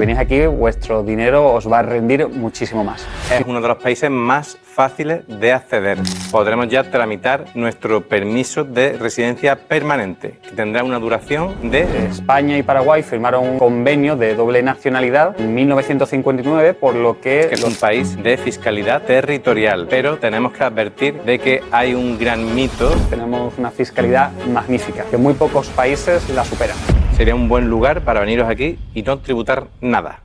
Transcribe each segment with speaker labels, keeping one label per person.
Speaker 1: Venís aquí, vuestro dinero os va a rendir muchísimo más.
Speaker 2: Es uno de los países más fáciles de acceder. Podremos ya tramitar nuestro permiso de residencia permanente, que tendrá una duración de...
Speaker 1: España y Paraguay firmaron un convenio de doble nacionalidad en 1959, por lo que
Speaker 2: Es un país de fiscalidad territorial, pero tenemos que advertir de que hay un gran mito.
Speaker 1: tenemos una fiscalidad magnífica, que muy pocos países la superan.
Speaker 2: Sería un buen lugar para veniros aquí y no tributar nada.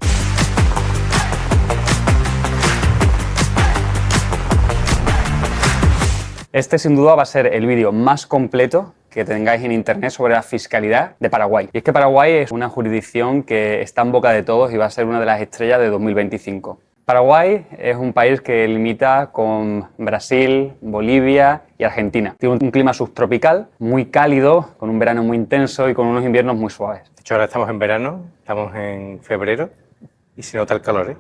Speaker 1: Este sin duda va a ser el vídeo más completo que tengáis en internet sobre la fiscalidad de Paraguay. Y es que Paraguay es una jurisdicción que está en boca de todos y va a ser una de las estrellas de 2025. Paraguay es un país que limita con Brasil, Bolivia y Argentina. Tiene un clima subtropical, muy cálido, con un verano muy intenso y con unos inviernos muy suaves.
Speaker 2: De hecho, ahora estamos en verano, estamos en febrero y se nota el calor, ¿eh?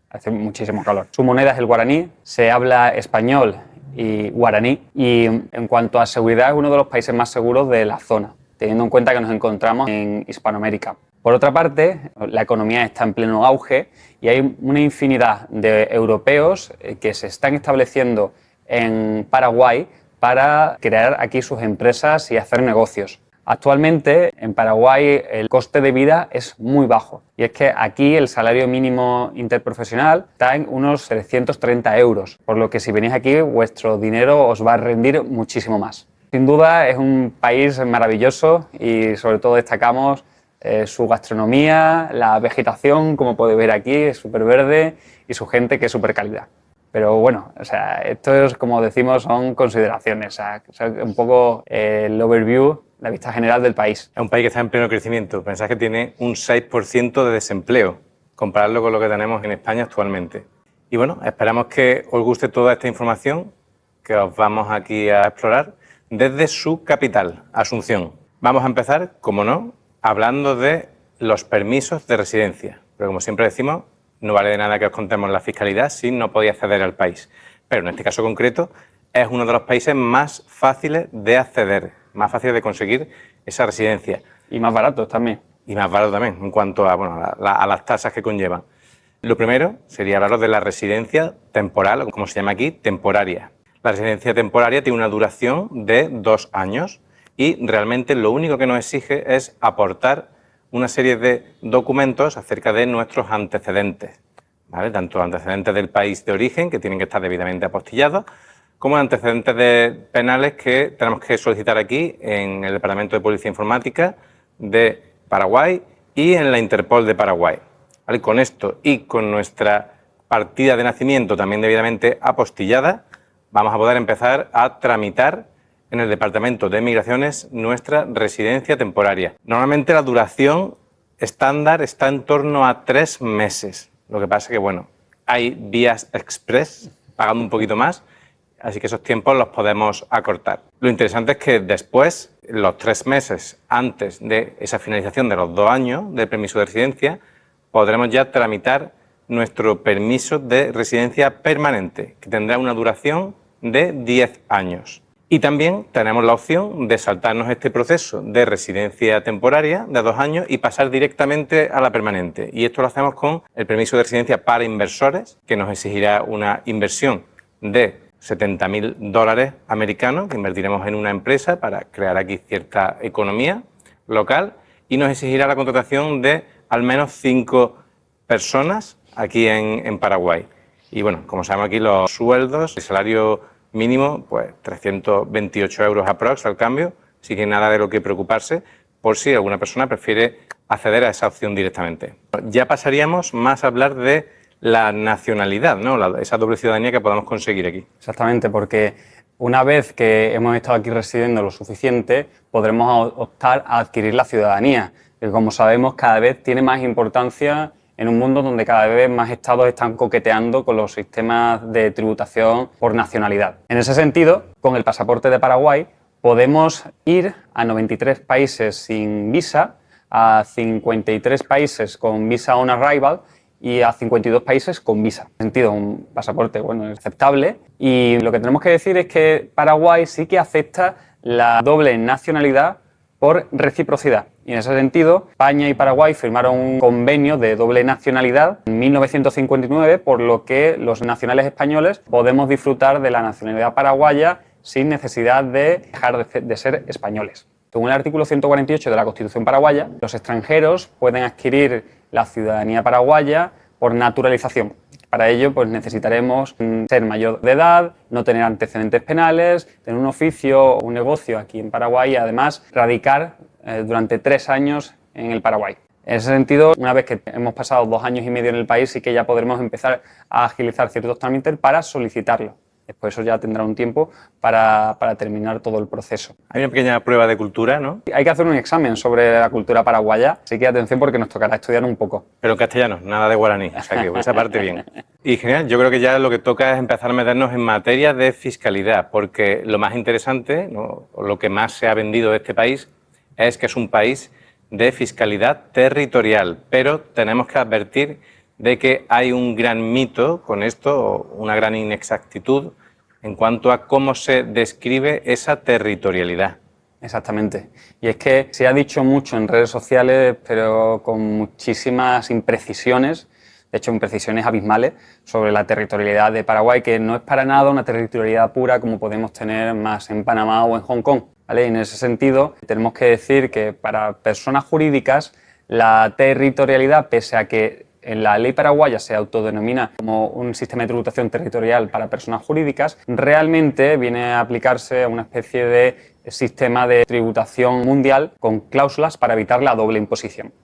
Speaker 1: Hace muchísimo calor. Su moneda es el guaraní, se habla español y guaraní, y en cuanto a seguridad es uno de los países más seguros de la zona, teniendo en cuenta que nos encontramos en Hispanoamérica. Por otra parte, la economía está en pleno auge y hay una infinidad de europeos que se están estableciendo en Paraguay para crear aquí sus empresas y hacer negocios. Actualmente en Paraguay el coste de vida es muy bajo, y es que aquí el salario mínimo interprofesional está en unos 330 euros, por lo que si venís aquí vuestro dinero os va a rendir muchísimo más. Sin duda es un país maravilloso y sobre todo destacamos su gastronomía, la vegetación, como podéis ver aquí, es súper verde, y su gente, que es súper cálida. Pero bueno, o sea, esto es, como decimos, son consideraciones, o sea, un poco el overview, la vista general del país.
Speaker 2: Es un país que está en pleno crecimiento. Pensad que tiene un 6% de desempleo, compararlo con lo que tenemos en España actualmente. Y bueno, esperamos que os guste toda esta información que os vamos aquí a explorar desde su capital, Asunción. Vamos a empezar, como no, hablando de los permisos de residencia. Pero como siempre decimos, no vale de nada que os contemos la fiscalidad si no podéis acceder al país. Pero en este caso concreto es uno de los países más fáciles de acceder, más fáciles de conseguir esa residencia.
Speaker 1: Y más baratos también.
Speaker 2: Y más barato también, en cuanto a, bueno, a las tasas que conllevan. Lo primero sería hablaros de la residencia temporal, o como se llama aquí, temporaria. La residencia temporaria tiene una duración de 2 años y realmente lo único que nos exige es aportar una serie de documentos acerca de nuestros antecedentes, ¿vale? Tanto antecedentes del país de origen, que tienen que estar debidamente apostillados, como antecedentes penales que tenemos que solicitar aquí en el Departamento de Policía Informática de Paraguay y en la Interpol de Paraguay, ¿vale? Con esto y con nuestra partida de nacimiento también debidamente apostillada, vamos a poder empezar a tramitar en el Departamento de Migraciones nuestra residencia temporaria. Normalmente la duración estándar está en torno a 3 meses. Lo que pasa es que, bueno, hay vías express pagando un poquito más, así que esos tiempos los podemos acortar. Lo interesante es que después, los 3 meses antes de esa finalización de los 2 años del permiso de residencia, podremos ya tramitar nuestro permiso de residencia permanente, que tendrá una duración de 10 años. Y también tenemos la opción de saltarnos este proceso de residencia temporaria de 2 años y pasar directamente a la permanente. Y esto lo hacemos con el permiso de residencia para inversores, que nos exigirá una inversión de $70.000 americanos, que invertiremos en una empresa para crear aquí cierta economía local, y nos exigirá la contratación de al menos 5 personas aquí en Paraguay. Y bueno, como sabemos aquí los sueldos, el salario mínimo, pues 328 euros aprox al cambio, así que nada de lo que preocuparse por si alguna persona prefiere acceder a esa opción directamente. Ya pasaríamos más a hablar de la nacionalidad, ¿no? Esa doble ciudadanía que podamos conseguir aquí.
Speaker 1: Exactamente, porque una vez que hemos estado aquí residiendo lo suficiente, podremos optar a adquirir la ciudadanía, que como sabemos cada vez tiene más importancia en un mundo donde cada vez más estados están coqueteando con los sistemas de tributación por nacionalidad. En ese sentido, con el pasaporte de Paraguay podemos ir a 93 países sin visa, a 53 países con visa on arrival y a 52 países con visa. En ese sentido, un pasaporte aceptable. Y lo que tenemos que decir es que Paraguay sí que acepta la doble nacionalidad por reciprocidad. Y en ese sentido, España y Paraguay firmaron un convenio de doble nacionalidad en 1959, por lo que los nacionales españoles podemos disfrutar de la nacionalidad paraguaya sin necesidad de dejar de ser españoles. Según el artículo 148 de la Constitución paraguaya, los extranjeros pueden adquirir la ciudadanía paraguaya por naturalización. Para ello, pues necesitaremos ser mayor de edad, no tener antecedentes penales, tener un oficio o un negocio aquí en Paraguay y además radicar durante 3 años en el Paraguay. En ese sentido, una vez que hemos pasado 2 años y medio en el país, sí que ya podremos empezar a agilizar ciertos trámites para solicitarlo. Después eso ya tendrá un tiempo para terminar todo el proceso.
Speaker 2: Hay una pequeña prueba de cultura, ¿no?
Speaker 1: Hay que hacer un examen sobre la cultura paraguaya, así que atención porque nos tocará estudiar un poco.
Speaker 2: Pero en castellano, nada de guaraní, o sea que por esa parte bien. Y genial, yo creo que ya lo que toca es empezar a meternos en materia de fiscalidad, porque lo más interesante, ¿no?, o lo que más se ha vendido de este país es que es un país de fiscalidad territorial, pero tenemos que advertir de que hay un gran mito con esto, una gran inexactitud en cuanto a cómo se describe esa territorialidad.
Speaker 1: Exactamente. Y es que se ha dicho mucho en redes sociales, pero con muchísimas imprecisiones, de hecho imprecisiones abismales, sobre la territorialidad de Paraguay, que no es para nada una territorialidad pura como podemos tener más en Panamá o en Hong Kong, ¿vale? Y en ese sentido tenemos que decir que para personas jurídicas la territorialidad, pese a que en la ley paraguaya se autodenomina como un sistema de tributación territorial para personas jurídicas, realmente viene a aplicarse a una especie de sistema de tributación mundial con cláusulas para evitar la doble imposición,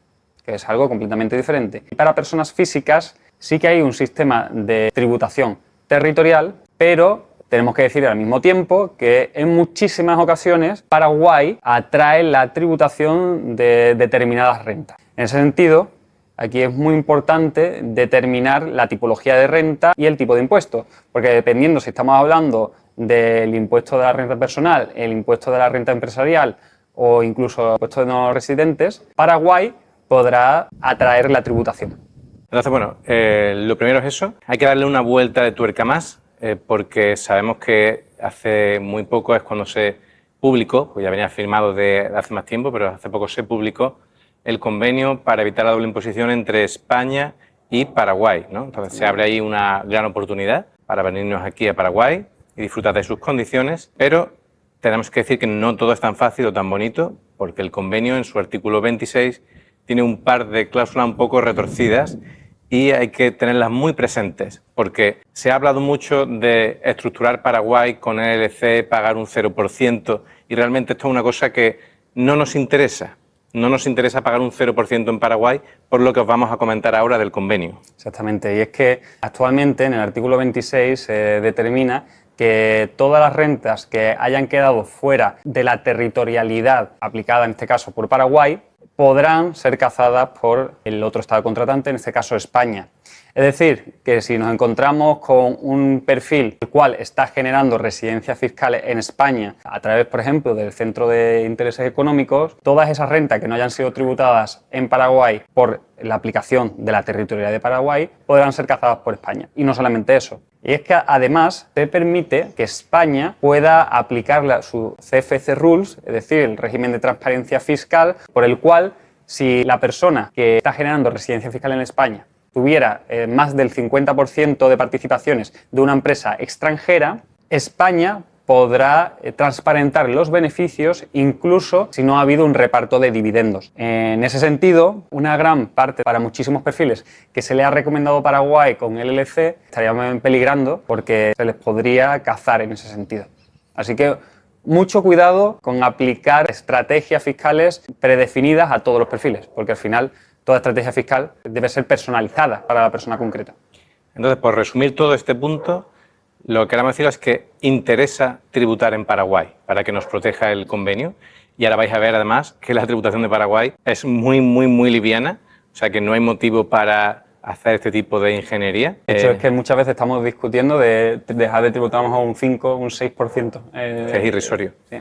Speaker 1: que es algo completamente diferente. Y para personas físicas sí que hay un sistema de tributación territorial, pero tenemos que decir al mismo tiempo que en muchísimas ocasiones Paraguay atrae la tributación de determinadas rentas. En ese sentido, aquí es muy importante determinar la tipología de renta y el tipo de impuesto, porque dependiendo si estamos hablando del impuesto de la renta personal, el impuesto de la renta empresarial o incluso el impuesto de no residentes, Paraguay podrá atraer la tributación.
Speaker 2: Entonces, bueno, lo primero es eso. Hay que darle una vuelta de tuerca más, porque sabemos que hace muy poco es cuando se publicó, pues ya venía firmado de hace más tiempo, pero hace poco se publicó el convenio para evitar la doble imposición entre España y Paraguay, ¿no? Entonces se abre ahí una gran oportunidad para venirnos aquí a Paraguay y disfrutar de sus condiciones, pero tenemos que decir que no todo es tan fácil o tan bonito, porque el convenio en su artículo 26 tiene un par de cláusulas un poco retorcidas y hay que tenerlas muy presentes, porque se ha hablado mucho de estructurar Paraguay con el LC, pagar un 0%, y realmente esto es una cosa que no nos interesa. No nos interesa pagar un 0% en Paraguay, por lo que os vamos a comentar ahora del convenio.
Speaker 1: Exactamente, y es que actualmente en el artículo 26 se determina que todas las rentas que hayan quedado fuera de la territorialidad aplicada en este caso por Paraguay podrán ser cazadas por el otro estado contratante, en este caso España. Es decir, que si nos encontramos con un perfil el cual está generando residencias fiscales en España a través, por ejemplo, del Centro de Intereses Económicos, todas esas rentas que no hayan sido tributadas en Paraguay por la aplicación de la territorialidad de Paraguay podrán ser cazadas por España. Y no solamente eso. Y es que además se permite que España pueda aplicar su CFC Rules, es decir, el régimen de transparencia fiscal, por el cual si la persona que está generando residencia fiscal en España tuviera más del 50% de participaciones de una empresa extranjera, España podrá transparentar los beneficios incluso si no ha habido un reparto de dividendos. En ese sentido, una gran parte para muchísimos perfiles que se le ha recomendado Paraguay con el LLC estarían peligrando porque se les podría cazar en ese sentido. Así que mucho cuidado con aplicar estrategias fiscales predefinidas a todos los perfiles, porque al final toda estrategia fiscal debe ser personalizada para la persona concreta.
Speaker 2: Entonces, por resumir todo este punto, lo que queremos decir es que interesa tributar en Paraguay para que nos proteja el convenio. Y ahora vais a ver, además, que la tributación de Paraguay es muy liviana, o sea que no hay motivo para hacer este tipo de ingeniería.
Speaker 1: De hecho, es que muchas veces estamos discutiendo de dejar de tributar a un 5, un 6%.
Speaker 2: Es irrisorio.
Speaker 1: Sí.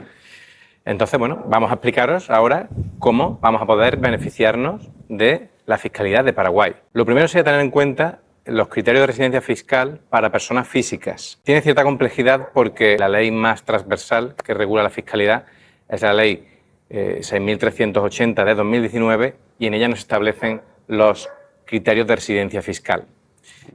Speaker 2: Entonces, bueno, vamos a explicaros ahora cómo vamos a poder beneficiarnos de la fiscalidad de Paraguay. Lo primero sería tener en cuenta los criterios de residencia fiscal para personas físicas. Tiene cierta complejidad porque la ley más transversal que regula la fiscalidad es la ley 6.380 de 2019 y en ella nos establecen los criterios de residencia fiscal.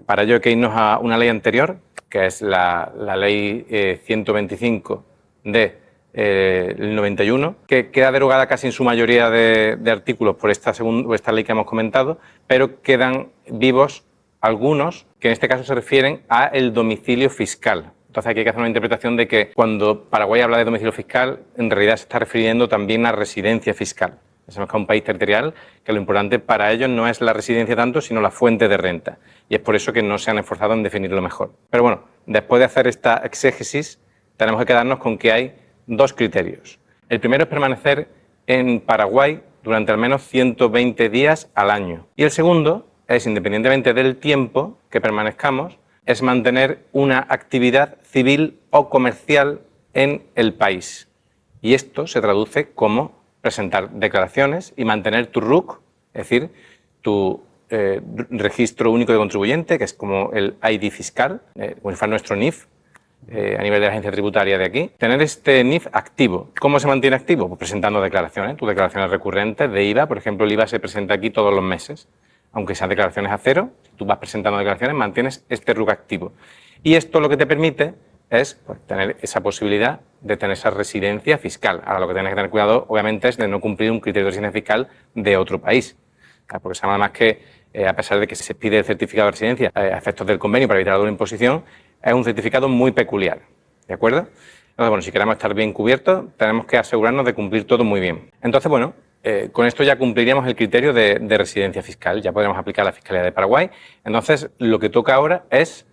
Speaker 2: Para ello hay que irnos a una ley anterior, que es la ley 125 del 91, que queda derogada casi en su mayoría de artículos por esta ley que hemos comentado, pero quedan vivos algunos que en este caso se refieren a el domicilio fiscal. Entonces aquí hay que hacer una interpretación de que cuando Paraguay habla de domicilio fiscal, en realidad se está refiriendo también a residencia fiscal. Sabemos que es un país territorial, que lo importante para ellos no es la residencia tanto, sino la fuente de renta. Y es por eso que no se han esforzado en definirlo mejor. Pero bueno, después de hacer esta exégesis, tenemos que quedarnos con que hay dos criterios. El primero es permanecer en Paraguay durante al menos 120 días al año. Y el segundo es, independientemente del tiempo que permanezcamos, es mantener una actividad civil o comercial en el país. Y esto se traduce como presentar declaraciones y mantener tu RUC, es decir, tu registro único de contribuyente, que es como el ID fiscal, como si fuera nuestro NIF, a nivel de la agencia tributaria de aquí. Tener este NIF activo. ¿Cómo se mantiene activo? Pues presentando declaraciones, tus declaraciones recurrentes de IVA. Por ejemplo, el IVA se presenta aquí todos los meses, aunque sean declaraciones a cero. Si tú vas presentando declaraciones, mantienes este RUC activo. Y esto lo que te permite es pues, tener esa posibilidad de tener esa residencia fiscal. Ahora lo que tienes que tener cuidado, obviamente, es de no cumplir un criterio de residencia fiscal de otro país. Porque sabemos además que, a pesar de que se pide el certificado de residencia a efectos del convenio para evitar la doble imposición, es un certificado muy peculiar. ¿De acuerdo? Entonces, bueno, si queremos estar bien cubiertos, tenemos que asegurarnos de cumplir todo muy bien. Entonces, bueno, con esto ya cumpliríamos el criterio de residencia fiscal. Ya podríamos aplicar la fiscalidad de Paraguay. Entonces, lo que toca ahora es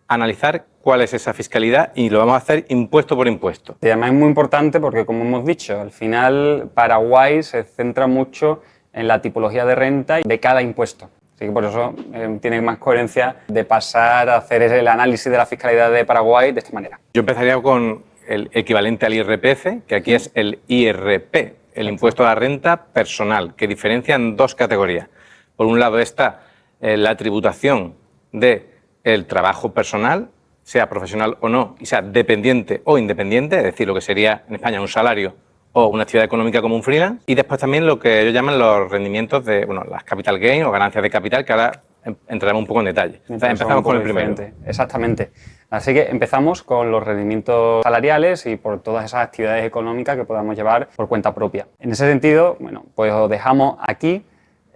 Speaker 2: analizar cuál es esa fiscalidad y lo vamos a hacer impuesto por impuesto.
Speaker 1: Y además es muy importante porque, como hemos dicho, al final Paraguay se centra mucho en la tipología de renta de cada impuesto. Así que por eso tiene más coherencia de pasar a hacer el análisis de la fiscalidad de Paraguay de esta manera.
Speaker 2: Yo empezaría con el equivalente al IRPF, que aquí es el IRP, el impuesto a la renta personal, que diferencia en dos categorías. Por un lado está la tributación del trabajo personal, sea profesional o no, y sea dependiente o independiente, es decir, lo que sería en España un salario o una actividad económica como un freelance, y después también lo que ellos llaman los rendimientos de, bueno, las capital gain o ganancias de capital, que ahora entraremos un poco en detalle. Entonces, empezamos con el primero.
Speaker 1: Exactamente. Así que empezamos con los rendimientos salariales y por todas esas actividades económicas que podamos llevar por cuenta propia. En ese sentido, bueno, pues os dejamos aquí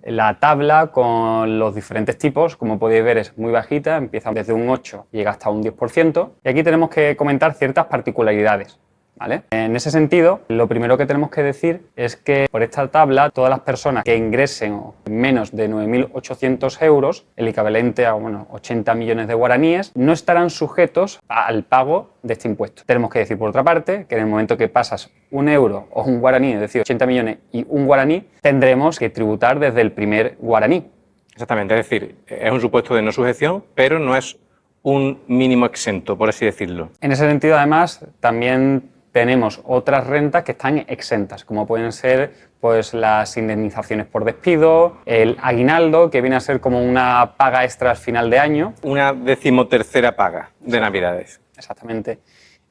Speaker 1: la tabla con los diferentes tipos. Como podéis ver, es muy bajita, empieza desde un 8 y llega hasta un 10%. Y aquí tenemos que comentar ciertas particularidades, ¿vale? En ese sentido, lo primero que tenemos que decir es que por esta tabla, todas las personas que ingresen menos de 9.800 euros, el equivalente a 80 millones de guaraníes, no estarán sujetos al pago de este impuesto. Tenemos que decir, por otra parte, que en el momento que pasas un euro o un guaraní, es decir, 80 millones y un guaraní, tendremos que tributar desde el primer guaraní.
Speaker 2: Exactamente, es decir, es un supuesto de no sujeción, pero no es un mínimo exento, por así decirlo.
Speaker 1: En ese sentido, además, también tenemos otras rentas que están exentas, como pueden ser pues, las indemnizaciones por despido, el aguinaldo, que viene a ser como una paga extra al final de año.
Speaker 2: Una 13ª paga de Navidades.
Speaker 1: Exactamente.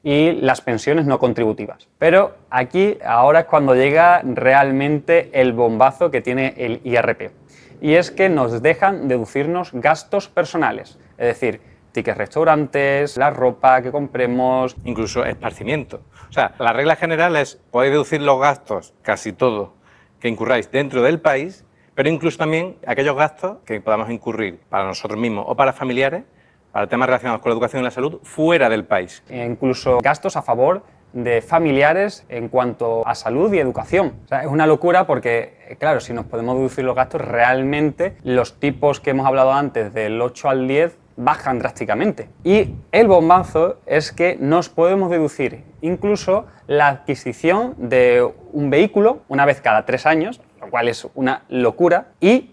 Speaker 1: Y las pensiones no contributivas. Pero aquí ahora es cuando llega realmente el bombazo que tiene el IRP. Y es que nos dejan deducirnos gastos personales, es decir, tickets restaurantes, la ropa que compremos,
Speaker 2: incluso esparcimiento. O sea, la regla general es podéis deducir los gastos, casi todo, que incurráis dentro del país, pero incluso también aquellos gastos que podamos incurrir para nosotros mismos o para familiares, para temas relacionados con la educación y la salud, fuera del país.
Speaker 1: Incluso gastos a favor de familiares en cuanto a salud y educación. O sea, es una locura porque, claro, si nos podemos deducir los gastos, realmente los tipos que hemos hablado antes, del 8 al 10, bajan drásticamente. Y el bombazo es que nos podemos deducir incluso la adquisición de un vehículo una vez cada 3 años, lo cual es una locura. Y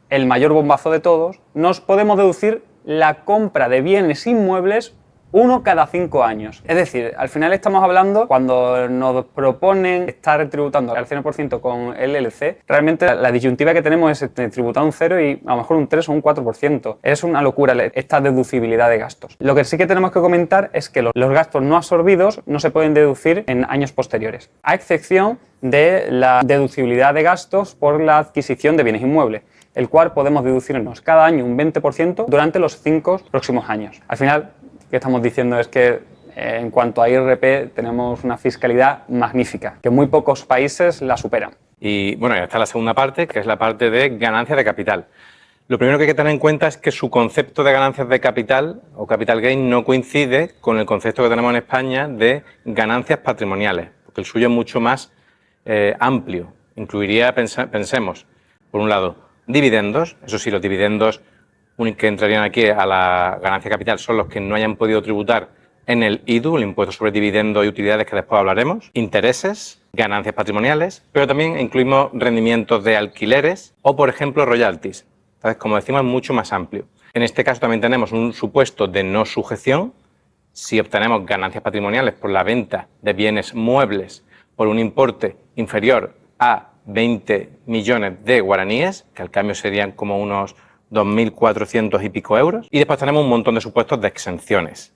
Speaker 1: el mayor bombazo de todos, nos podemos deducir la compra de bienes inmuebles Uno cada 5 años. Es decir, al final estamos hablando, cuando nos proponen estar tributando al 0% con el LLC, realmente la disyuntiva que tenemos es tributar un 0 y a lo mejor un 3 o un 4%. Es una locura esta deducibilidad de gastos. Lo que sí que tenemos que comentar es que los gastos no absorbidos no se pueden deducir en años posteriores, a excepción de la deducibilidad de gastos por la adquisición de bienes inmuebles, el cual podemos deducirnos cada año un 20% durante los 5 próximos años. Al final, lo que estamos diciendo es que en cuanto a IRP tenemos una fiscalidad magnífica, que muy pocos países la superan.
Speaker 2: Y bueno, ya está la segunda parte, que es la parte de ganancias de capital. Lo primero que hay que tener en cuenta es que su concepto de ganancias de capital o capital gain no coincide con el concepto que tenemos en España de ganancias patrimoniales, porque el suyo es mucho más amplio. Incluiría, pensemos, por un lado, dividendos. Eso sí, los dividendos que entrarían aquí a la ganancia de capital son los que no hayan podido tributar en el IDU, el impuesto sobre dividendos y utilidades, que después hablaremos, intereses, ganancias patrimoniales, pero también incluimos rendimientos de alquileres o, por ejemplo, royalties. Entonces, como decimos, es mucho más amplio. En este caso también tenemos un supuesto de no sujeción. Si obtenemos ganancias patrimoniales por la venta de bienes muebles por un importe inferior a 20 millones de guaraníes, que al cambio serían como unos 2.400 y pico euros. Y después tenemos un montón de supuestos de exenciones.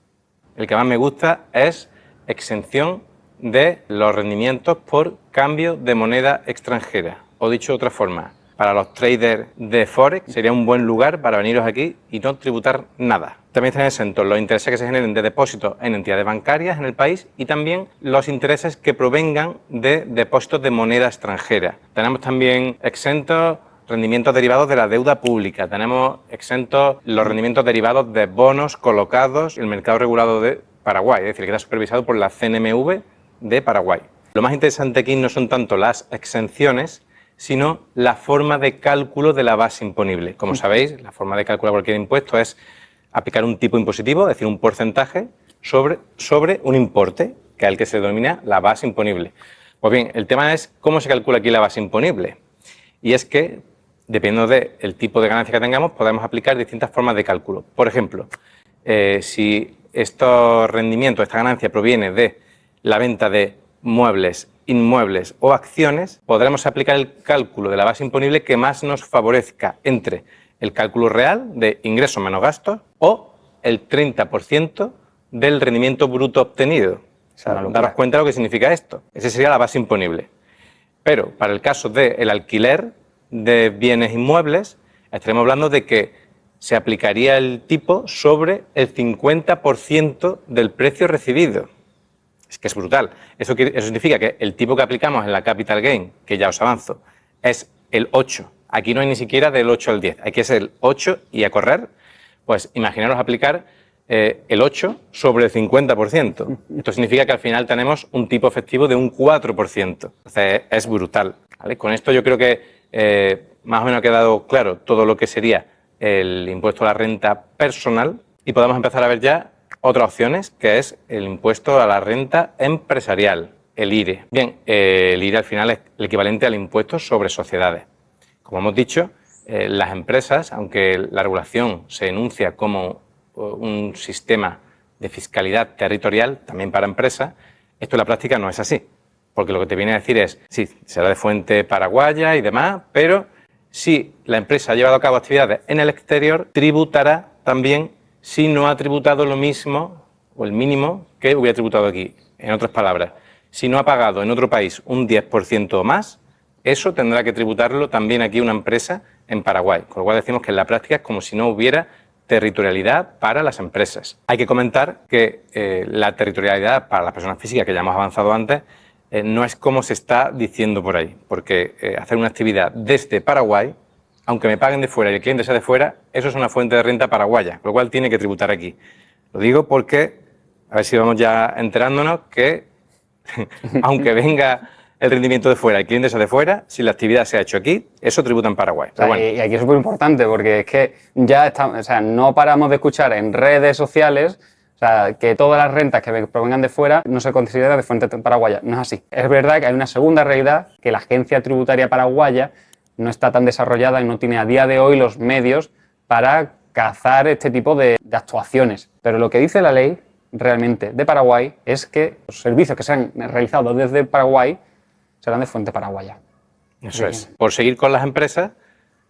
Speaker 2: El que más me gusta es exención de los rendimientos por cambio de moneda extranjera. O dicho de otra forma, para los traders de Forex sería un buen lugar para veniros aquí y no tributar nada. También están exentos los intereses que se generen de depósitos en entidades bancarias en el país y también los intereses que provengan de depósitos de moneda extranjera. Tenemos también exentos rendimientos derivados de la deuda pública. Tenemos exentos los rendimientos derivados de bonos colocados en el mercado regulado de Paraguay, es decir, que está supervisado por la CNMV de Paraguay. Lo más interesante aquí no son tanto las exenciones, sino la forma de cálculo de la base imponible. Como sabéis, la forma de calcular cualquier impuesto es aplicar un tipo impositivo, es decir, un porcentaje sobre un importe, que es el que se denomina la base imponible. Pues bien, el tema es cómo se calcula aquí la base imponible. Y es que, dependiendo del tipo de ganancia que tengamos, podemos aplicar distintas formas de cálculo. Por ejemplo, si estos rendimientos, esta ganancia proviene de la venta de muebles, inmuebles o acciones, podremos aplicar el cálculo de la base imponible que más nos favorezca entre el cálculo real de ingresos menos gastos o el 30% del rendimiento bruto obtenido. Daros cuenta de lo que significa esto. Esa sería la base imponible. Pero para el caso del alquiler de bienes inmuebles, estaremos hablando de que se aplicaría el tipo sobre el 50% del precio recibido. Es que es brutal. Eso significa que el tipo que aplicamos en la capital gain, que ya os avanzo, es el 8. Aquí no hay ni siquiera del 8 al 10. Aquí es el 8 y a correr, pues imaginaros aplicar el 8 sobre el 50%. Esto significa que al final tenemos un tipo efectivo de un 4%. Entonces es brutal, ¿vale? Con esto yo creo que más o menos ha quedado claro todo lo que sería el impuesto a la renta personal y podemos empezar a ver ya otras opciones, que es el impuesto a la renta empresarial, el IRE. Bien, el IRE al final es el equivalente al impuesto sobre sociedades. Como hemos dicho, las empresas, aunque la regulación se enuncia como un sistema de fiscalidad territorial, también para empresas, esto en la práctica no es así. Porque lo que te viene a decir es, sí, será de fuente paraguaya y demás, pero si la empresa ha llevado a cabo actividades en el exterior, tributará también si no ha tributado lo mismo o el mínimo que hubiera tributado aquí. En otras palabras, si no ha pagado en otro país un 10% o más, eso tendrá que tributarlo también aquí una empresa en Paraguay. Con lo cual decimos que en la práctica es como si no hubiera territorialidad para las empresas. Hay que comentar que la territorialidad para las personas físicas, que ya hemos avanzado antes, no es como se está diciendo por ahí, porque hacer una actividad desde Paraguay, aunque me paguen de fuera y el cliente sea de fuera, eso es una fuente de renta paraguaya, con lo cual tiene que tributar aquí. Lo digo porque, a ver si vamos ya enterándonos, que aunque venga el rendimiento de fuera y el cliente sea de fuera, si la actividad se ha hecho aquí, eso tributa en Paraguay. Pero bueno.
Speaker 1: Y aquí es súper importante porque es que ya estamos, o sea, no paramos de escuchar en redes sociales, o sea, que todas las rentas que provengan de fuera no se consideran de fuente paraguaya. No es así. Es verdad que hay una segunda realidad, que la agencia tributaria paraguaya no está tan desarrollada y no tiene a día de hoy los medios para cazar este tipo de actuaciones. Pero lo que dice la ley realmente de Paraguay es que los servicios que se han realizado desde Paraguay serán de fuente paraguaya.
Speaker 2: Eso es. Por seguir con las empresas,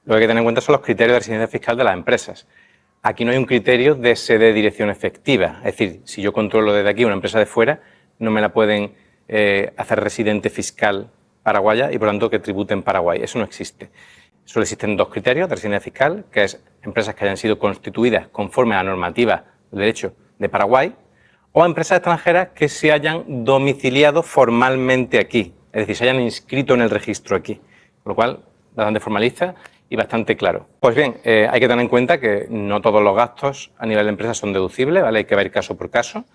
Speaker 2: lo que hay que tener en cuenta son los criterios de residencia fiscal de las empresas. Aquí no hay un criterio de sede de dirección efectiva. Es decir, si yo controlo desde aquí una empresa de fuera, no me la pueden hacer residente fiscal paraguaya y por lo tanto que tribute en Paraguay. Eso no existe. Solo existen dos criterios de residencia fiscal, que es empresas que hayan sido constituidas conforme a la normativa del derecho de Paraguay o empresas extranjeras que se hayan domiciliado formalmente aquí, es decir, se hayan inscrito en el registro aquí, con lo cual bastante formalista y bastante claro. Pues bien, hay que tener en cuenta que no todos los gastos a nivel de empresa son deducibles, ¿vale? Hay que ver caso por caso.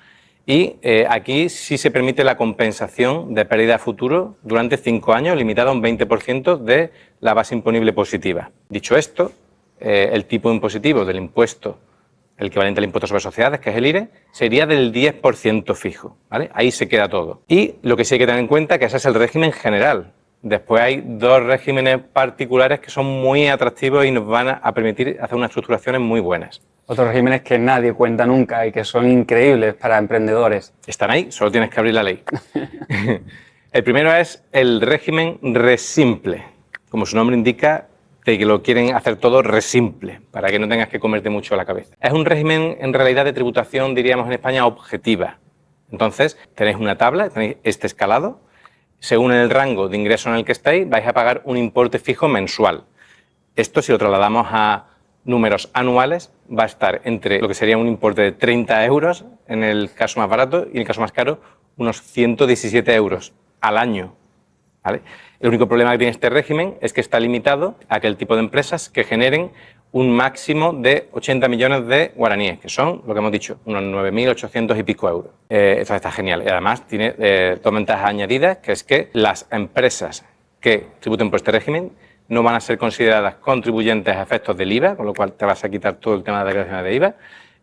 Speaker 2: Y aquí sí se permite la compensación de pérdida a futuro durante 5 años, limitada a un 20% de la base imponible positiva. Dicho esto, el tipo impositivo del impuesto, el equivalente al impuesto sobre sociedades, que es el IRE, sería del 10% fijo, ¿vale? Ahí se queda todo. Y lo que sí hay que tener en cuenta es que ese es el régimen general. Después hay dos regímenes particulares que son muy atractivos y nos van a permitir hacer unas estructuraciones muy buenas.
Speaker 1: Otros regímenes que nadie cuenta nunca y que son increíbles para emprendedores.
Speaker 2: Están ahí, solo tienes que abrir la ley. El primero es el régimen resimple. Como su nombre indica, de que lo quieren hacer todo resimple, para que no tengas que comerte mucho la cabeza. Es un régimen, en realidad, de tributación, diríamos en España, objetiva. Entonces, tenéis una tabla, tenéis este escalado. Según el rango de ingreso en el que estáis, vais a pagar un importe fijo mensual. Esto, si lo trasladamos a números anuales, va a estar entre lo que sería un importe de 30 euros en el caso más barato y en el caso más caro, unos 117 euros al año, ¿vale? El único problema que tiene este régimen es que está limitado a aquel tipo de empresas que generen un máximo de 80 millones de guaraníes, que son, lo que hemos dicho, unos 9.800 y pico euros. Eso está genial. Y además tiene dos ventajas añadidas, que es que las empresas que tributen por este régimen no van a ser consideradas contribuyentes a efectos del IVA, con lo cual te vas a quitar todo el tema de declaraciones de IVA,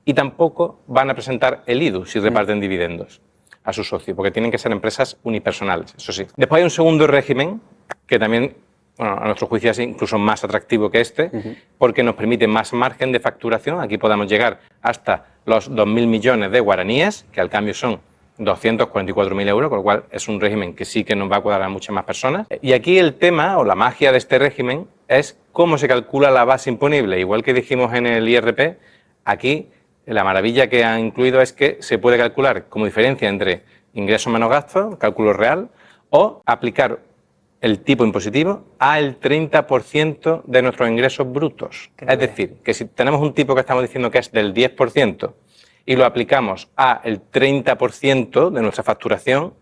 Speaker 2: y tampoco van a presentar el IDU si reparten dividendos a su socio, porque tienen que ser empresas unipersonales, eso sí. Después hay un segundo régimen que también, bueno, a nuestro juicio es incluso más atractivo que este, porque nos permite más margen de facturación. Aquí podemos llegar hasta los 2.000 millones de guaraníes, que al cambio son 244.000 euros, con lo cual es un régimen que sí que nos va a cuadrar a muchas más personas. Y aquí el tema o la magia de este régimen es cómo se calcula la base imponible. Igual que dijimos en el IRP, aquí la maravilla que ha incluido es que se puede calcular como diferencia entre ingresos menos gastos, cálculo real, o aplicar el tipo impositivo al 30% de nuestros ingresos brutos. Es decir, que si tenemos un tipo que estamos diciendo que es del 10%, y lo aplicamos al 30% de nuestra facturación,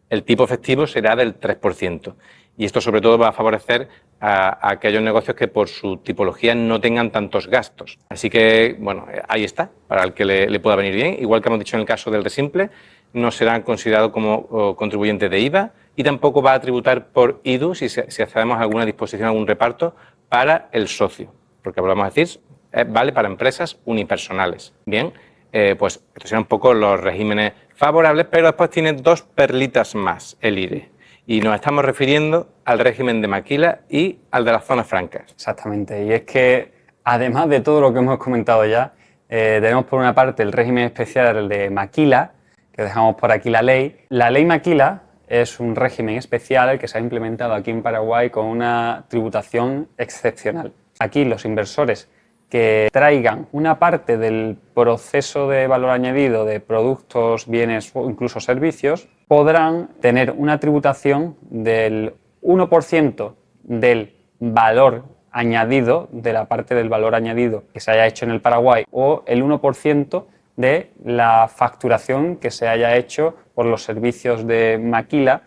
Speaker 2: el tipo efectivo será del 3%. Y esto sobre todo va a favorecer a aquellos negocios que por su tipología no tengan tantos gastos. Así que, bueno, ahí está, para el que le pueda venir bien. Igual que hemos dicho en el caso del resimple, no serán considerados como contribuyentes de IVA y tampoco va a tributar por IDU si accedemos a alguna disposición, algún reparto para el socio. Porque, volvemos a decir, vale para empresas unipersonales. Bien. Pues estos serían un poco los regímenes favorables, pero después tiene dos perlitas más el IRE. Y nos estamos refiriendo al régimen de maquila y al de las zonas francas.
Speaker 1: Exactamente. Y es que, además de todo lo que hemos comentado ya, tenemos por una parte el régimen especial de maquila, que dejamos por aquí la ley. La ley maquila es un régimen especial que se ha implementado aquí en Paraguay con una tributación excepcional. Aquí los inversores que traigan una parte del proceso de valor añadido de productos, bienes o incluso servicios, podrán tener una tributación del 1% del valor añadido, de la parte del valor añadido que se haya hecho en el Paraguay, o el 1% de la facturación que se haya hecho por los servicios de maquila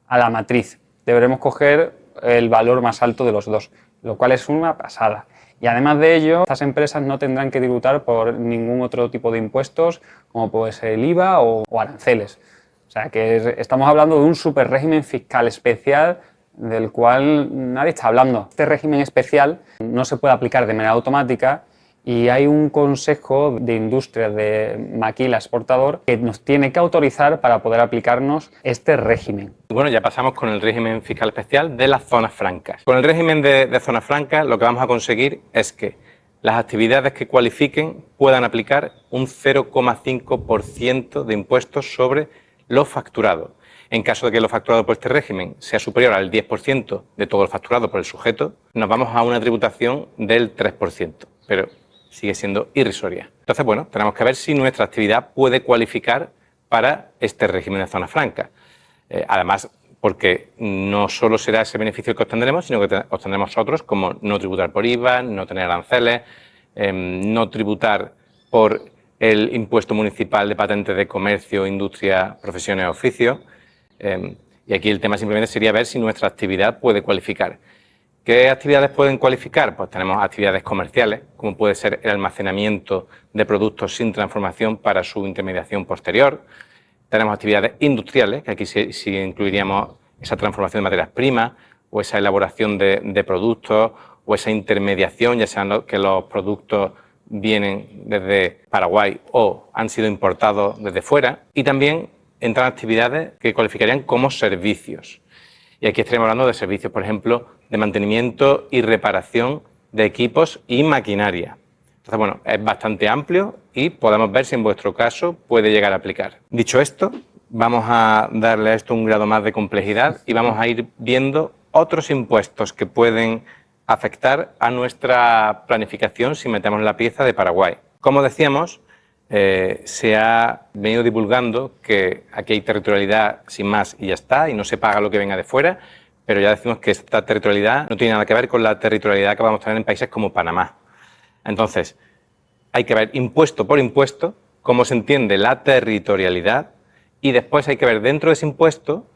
Speaker 1: a la matriz. Deberemos coger el valor más alto de los dos, lo cual es una pasada. Y además de ello, estas empresas no tendrán que tributar por ningún otro tipo de impuestos, como puede ser el IVA o aranceles. O sea que estamos hablando de un super régimen fiscal especial del cual nadie está hablando. Este régimen especial no se puede aplicar de manera automática y hay un consejo de industria de maquila exportador que nos tiene que autorizar para poder aplicarnos este régimen.
Speaker 2: Bueno, ya pasamos con el régimen fiscal especial de las zonas francas. Con el régimen de zonas francas lo que vamos a conseguir es que las actividades que cualifiquen puedan aplicar un 0,5% de impuestos sobre lo facturado. En caso de que lo facturado por este régimen sea superior al 10% de todo lo facturado por el sujeto, nos vamos a una tributación del 3%, pero sigue siendo irrisoria. Entonces, bueno, tenemos que ver si nuestra actividad puede cualificar para este régimen de zona franca. Además, porque no solo será ese beneficio el que obtendremos, sino que obtendremos otros, como no tributar por IVA, no tener aranceles, no tributar por el impuesto municipal de patentes de comercio, industria, profesiones, oficios. Y aquí el tema simplemente sería ver si nuestra actividad puede cualificar. ¿Qué actividades pueden cualificar? Pues tenemos actividades comerciales, como puede ser el almacenamiento de productos sin transformación para su intermediación posterior. Tenemos actividades industriales, que aquí sí incluiríamos esa transformación de materias primas o esa elaboración de productos o esa intermediación, ya sean que los productos vienen desde Paraguay o han sido importados desde fuera. Y también entran actividades que cualificarían como servicios. Y aquí estaríamos hablando de servicios, por ejemplo, de mantenimiento y reparación de equipos y maquinaria. Entonces, bueno, es bastante amplio y podemos ver si en vuestro caso puede llegar a aplicar. Dicho esto, vamos a darle a esto un grado más de complejidad y vamos a ir viendo otros impuestos que pueden afectar a nuestra planificación si metemos la pieza de Paraguay. Como decíamos, se ha venido divulgando que aquí hay territorialidad sin más y ya está, y no se paga lo que venga de fuera, pero ya decimos que esta territorialidad no tiene nada que ver con la territorialidad que vamos a tener en países como Panamá. Entonces, hay que ver impuesto por impuesto cómo se entiende la territorialidad y después hay que ver dentro de ese impuesto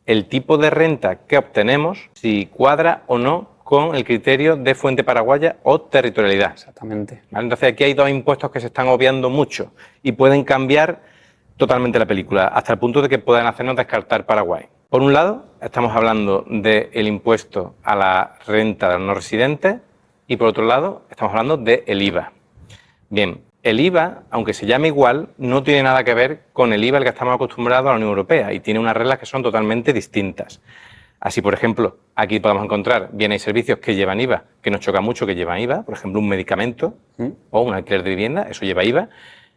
Speaker 2: el tipo de renta que obtenemos, si cuadra o no con el criterio de fuente paraguaya o territorialidad.
Speaker 1: Exactamente.
Speaker 2: ¿Vale? Entonces, aquí hay dos impuestos que se están obviando mucho y pueden cambiar totalmente la película, hasta el punto de que puedan hacernos descartar Paraguay. Por un lado, estamos hablando del impuesto a la renta de los no residentes y por otro lado, estamos hablando del IVA. Bien, el IVA, aunque se llame igual, no tiene nada que ver con el IVA al que estamos acostumbrados a la Unión Europea y tiene unas reglas que son totalmente distintas. Así, por ejemplo, aquí podemos encontrar bienes y servicios que llevan IVA, que nos choca mucho que llevan IVA, por ejemplo, un medicamento o un alquiler de vivienda, eso lleva IVA.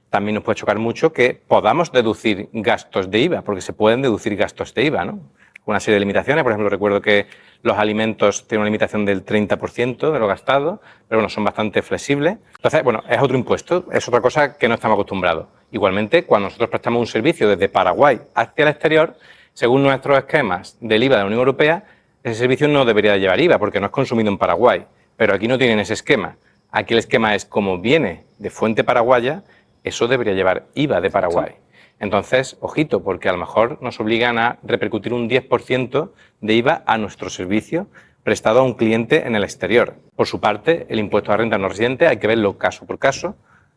Speaker 2: También nos puede chocar mucho que podamos deducir gastos de IVA, porque se pueden deducir gastos de IVA, ¿no? Una serie de limitaciones, por ejemplo, recuerdo que los alimentos tienen una limitación del 30% de lo gastado, pero bueno, son bastante flexibles. Entonces, bueno, es otro impuesto, es otra cosa que no estamos acostumbrados. Igualmente, cuando nosotros prestamos un servicio desde Paraguay hacia el exterior, según nuestros esquemas del IVA de la Unión Europea, ese servicio no debería de llevar IVA porque no es consumido en Paraguay, pero aquí no tienen ese esquema. Aquí el esquema es como viene de fuente paraguaya, eso debería llevar IVA de Paraguay. Sí. Entonces, ojito, porque a lo mejor nos obligan a repercutir un 10% de IVA a nuestro servicio prestado a un cliente en el exterior. Por su parte, el impuesto a la renta no residente hay que verlo caso por caso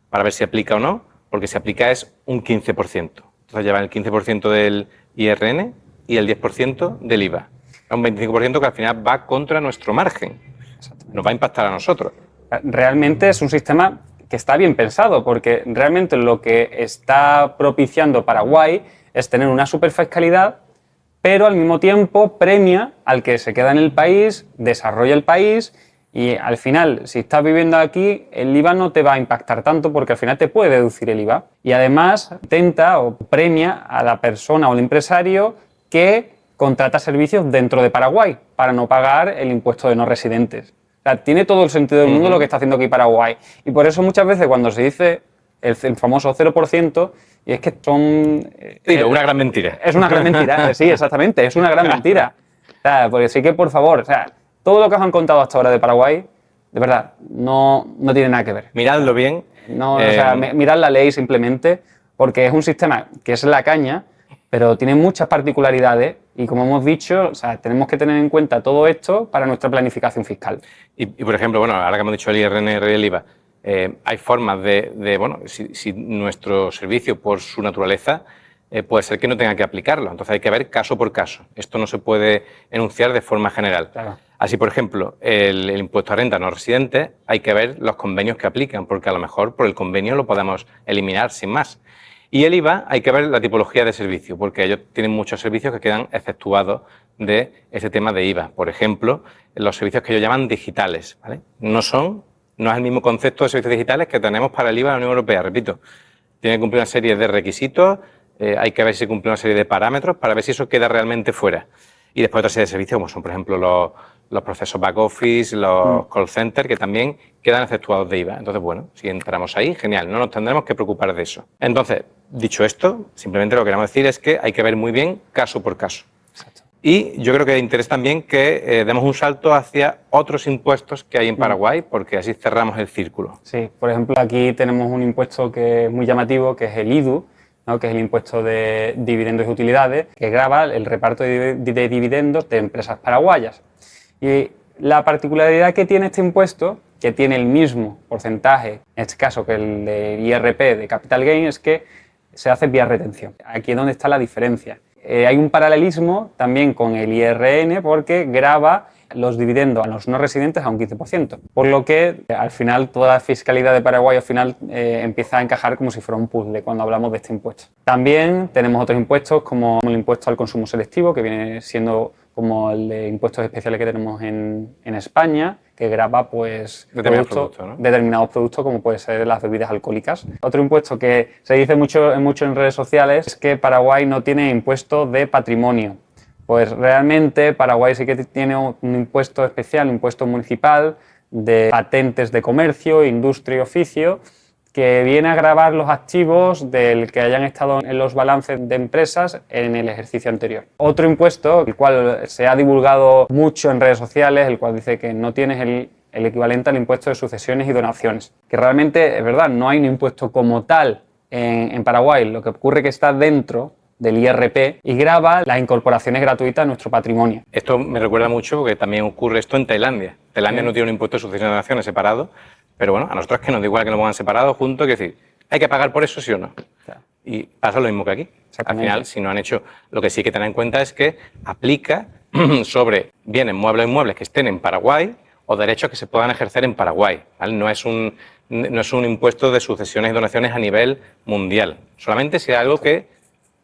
Speaker 2: para ver si aplica o no, porque si aplica es un 15%. Entonces lleva el 15% del IRN y el 10% del IVA. Es un 25% que al final va contra nuestro margen. Nos va a impactar a nosotros.
Speaker 1: Realmente es un sistema que está bien pensado, porque realmente lo que está propiciando Paraguay es tener una superfiscalidad, pero al mismo tiempo premia al que se queda en el país, desarrolla el país y al final, si estás viviendo aquí, el IVA no te va a impactar tanto porque al final te puede deducir el IVA. Y además tenta o premia a la persona o el empresario que contrata servicios dentro de Paraguay para no pagar el impuesto de no residentes. O sea, tiene todo el sentido del mundo lo que está haciendo aquí Paraguay. Y por eso muchas veces cuando se dice el famoso 0%, y es que son...
Speaker 2: una gran mentira.
Speaker 1: Es una gran mentira, sí, exactamente, es una gran mentira. O sea, porque sí que, por favor, o sea, todo lo que os han contado hasta ahora de Paraguay, de verdad, no tiene nada que ver.
Speaker 2: Miradlo bien.
Speaker 1: No, o sea, mirad la ley simplemente, porque es un sistema que es la caña, pero tiene muchas particularidades y, como hemos dicho, o sea, tenemos que tener en cuenta todo esto para nuestra planificación fiscal.
Speaker 2: Y por ejemplo, bueno, ahora que hemos dicho el IRN y el IVA, hay formas bueno, si nuestro servicio, por su naturaleza, puede ser que no tenga que aplicarlo. Entonces hay que ver caso por caso. Esto no se puede enunciar de forma general.
Speaker 1: Claro.
Speaker 2: Así, por ejemplo, el impuesto a renta no residente, hay que ver los convenios que aplican, porque a lo mejor por el convenio lo podemos eliminar sin más. Y el IVA hay que ver la tipología de servicio, porque ellos tienen muchos servicios que quedan exceptuados de ese tema de IVA. Por ejemplo, los servicios que ellos llaman digitales, ¿vale? No son No es el mismo concepto de servicios digitales que tenemos para el IVA de la Unión Europea, repito. Tiene que cumplir una serie de requisitos, hay que ver si se cumple una serie de parámetros para ver si eso queda realmente fuera. Y después otra serie de servicios, como son, por ejemplo, los procesos back office, los call centers, que también quedan exceptuados de IVA. Entonces, bueno, si entramos ahí, genial, no nos tendremos que preocupar de eso. Entonces, dicho esto, simplemente lo que queremos decir es que hay que ver muy bien caso por caso. Exacto. Y yo creo que de interés también que demos un salto hacia otros impuestos que hay en Paraguay, porque así cerramos el círculo.
Speaker 1: Sí, por ejemplo, aquí tenemos un impuesto que es muy llamativo, que es el IDU, ¿no? Que es el impuesto de dividendos y utilidades, que grava el reparto de dividendos de empresas paraguayas. Y la particularidad que tiene este impuesto, que tiene el mismo porcentaje, en este caso que el de IRP de Capital Gain, es que se hace vía retención. Aquí es donde está la diferencia. Hay un paralelismo también con el IRN porque grava los dividendos a los no residentes a un 15%, por lo que al final toda la fiscalidad de Paraguay al final empieza a encajar como si fuera un puzzle cuando hablamos de este impuesto. También tenemos otros impuestos como el impuesto al consumo selectivo, que viene siendo como el de impuestos especiales que tenemos en España, que grava pues, determinados productos como puede ser las bebidas alcohólicas. Otro impuesto que se dice mucho en redes sociales es que Paraguay no tiene impuesto de patrimonio. Pues realmente Paraguay sí que tiene un impuesto especial, un impuesto municipal de patentes de comercio, industria y oficio, que viene a gravar los activos del que hayan estado en los balances de empresas en el ejercicio anterior. Otro impuesto, el cual se ha divulgado mucho en redes sociales, el cual dice que no tienes el equivalente al impuesto de sucesiones y donaciones, que realmente es verdad, no hay un impuesto como tal en Paraguay, lo que ocurre es que está dentro del IRP y grava las incorporaciones gratuitas a nuestro patrimonio.
Speaker 2: Esto me recuerda mucho porque también ocurre esto en Tailandia. Tailandia no tiene un impuesto de sucesiones y donaciones separado, pero bueno, a nosotros es que nos da igual que lo pongan separado, juntos, es decir, ¿hay que pagar por eso, sí o no? Claro. Y pasa lo mismo que aquí. Al final, si no han hecho, lo que sí hay que tener en cuenta es que aplica sobre bienes muebles e inmuebles que estén en Paraguay o derechos que se puedan ejercer en Paraguay, ¿vale? No es un impuesto de sucesiones y donaciones a nivel mundial, solamente si hay algo que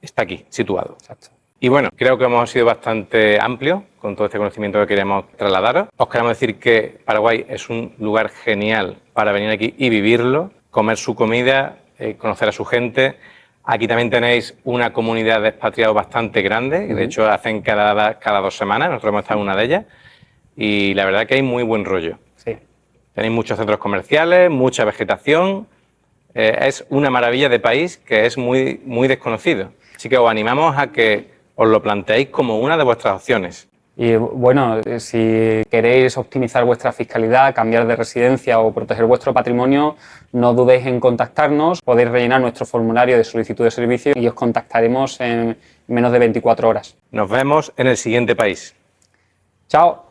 Speaker 2: está aquí, situado. Exacto. Y bueno, creo que hemos sido bastante amplios con todo este conocimiento que queremos trasladaros. Os queremos decir que Paraguay es un lugar genial para venir aquí y vivirlo, comer su comida, conocer a su gente. Aquí también tenéis una comunidad de expatriados bastante grande, que de hecho hacen cada 2 semanas, nosotros hemos estado en una de ellas, y la verdad que hay muy buen rollo. Sí. Tenéis muchos centros comerciales, mucha vegetación, es una maravilla de país que es muy, muy desconocido. Así que os animamos a que os lo planteéis como una de vuestras opciones.
Speaker 1: Y bueno, si queréis optimizar vuestra fiscalidad, cambiar de residencia o proteger vuestro patrimonio, no dudéis en contactarnos. Podéis rellenar nuestro formulario de solicitud de servicio y os contactaremos en menos de 24 horas.
Speaker 2: Nos vemos en el siguiente país.
Speaker 1: Chao.